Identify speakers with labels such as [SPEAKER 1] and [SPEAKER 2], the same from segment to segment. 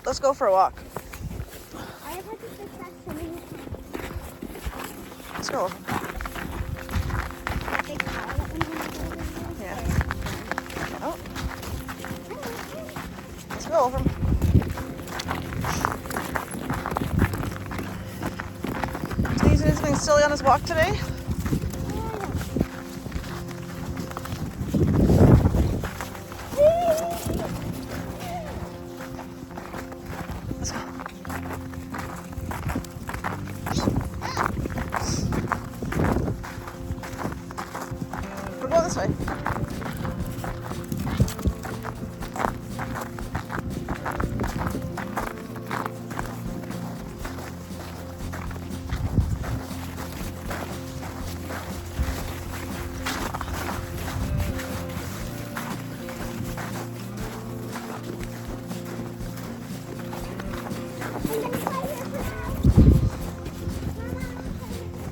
[SPEAKER 1] let's go for a walk.
[SPEAKER 2] I have had to fix that so many times.
[SPEAKER 1] Let's go.
[SPEAKER 2] Big pile that went over
[SPEAKER 1] Yeah. Oh. Let's go over. Is he anything silly on his walk today? Let's go. We're going this way.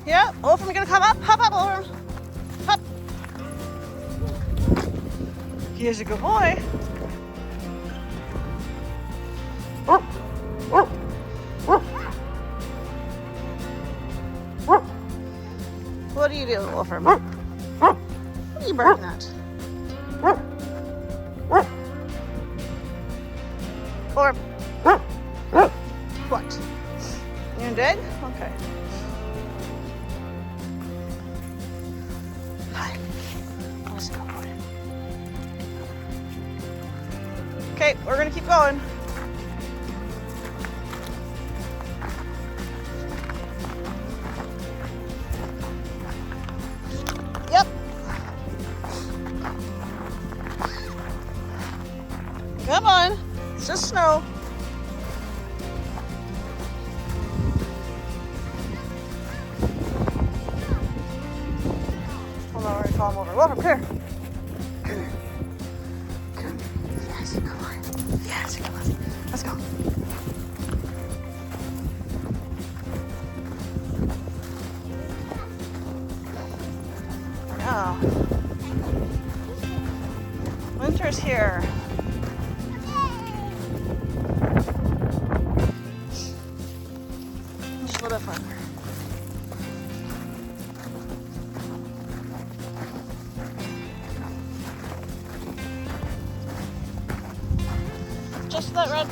[SPEAKER 1] Yeah, Wolfram, you gonna come up? Hop up, Wolfram. Hop. Here's a good boy. What are you doing, Wolfram? What are you barking at? Wolfram. What? You're dead? Okay. Hi. Let's go. Okay, we're gonna keep going. Yep. Come on. It's just snow. Hold on, we're gonna call him over. Wolfram, come here. Come here. Come here. Yes, come on. Yes, come on. Let's go. Now, winter's here. Just a little bit further. Just to that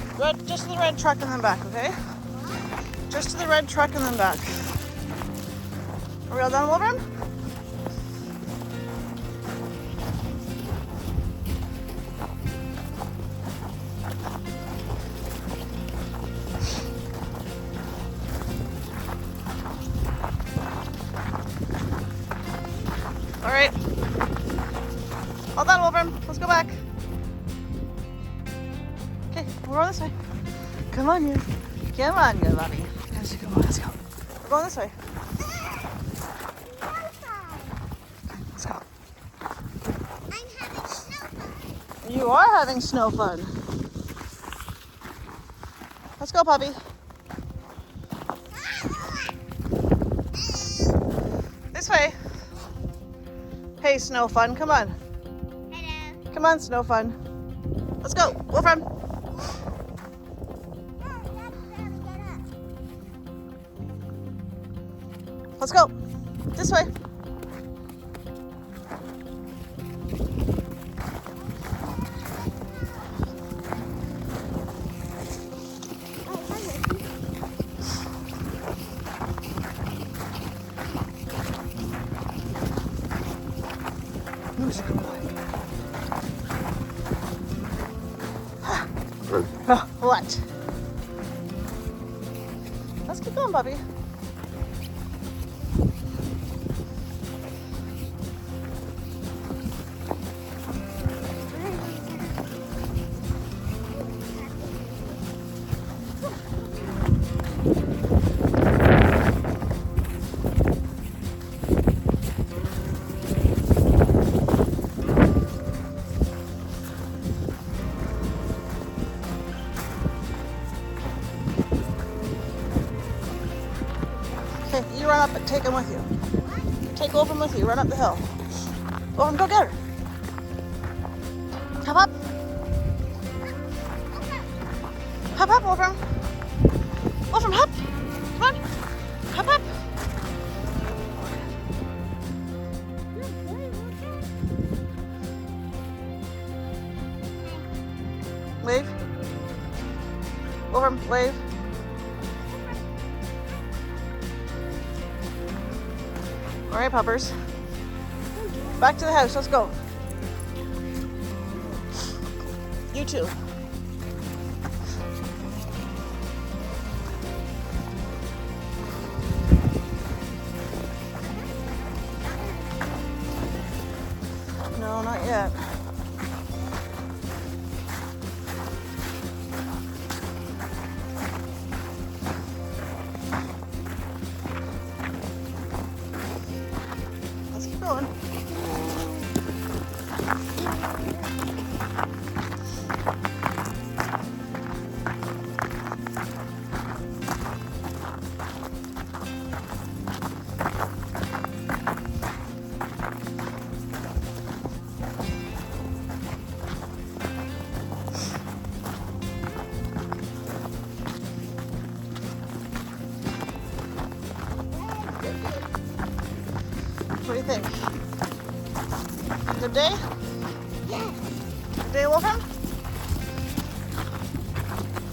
[SPEAKER 1] just to the red truck and then back, okay? Just to the red truck and then back. Are we all done, Wolfram? All right. All done, Wolfram. Let's go back. Okay, we're on this way. Come on, you. Come on, good buddy. Let's go. Let's go. We're going this way. Let's go.
[SPEAKER 2] I'm having snow fun.
[SPEAKER 1] You are having snow fun. Let's go, puppy. This way. Hey, snow fun. Come on.
[SPEAKER 2] Hello.
[SPEAKER 1] Come on, snow fun. Let's go, Wolfram. Let's go. This way. Who's a good boy? Oh, what? Let's keep going, Bobby. Okay, you run up and take him with you. Take Wolfram with you. Run up the hill. Wolfram, go get her. Come up. Hop, hop, Wolfram. Wolfram, hop. Come on. Hop, hop. Wave. Wolfram, wave. All right, puppers. Back to the house. Let's go. You too. No, not yet. Let's keep going. What do you think? Good day?
[SPEAKER 2] Yes.
[SPEAKER 1] Good day, Wolfram?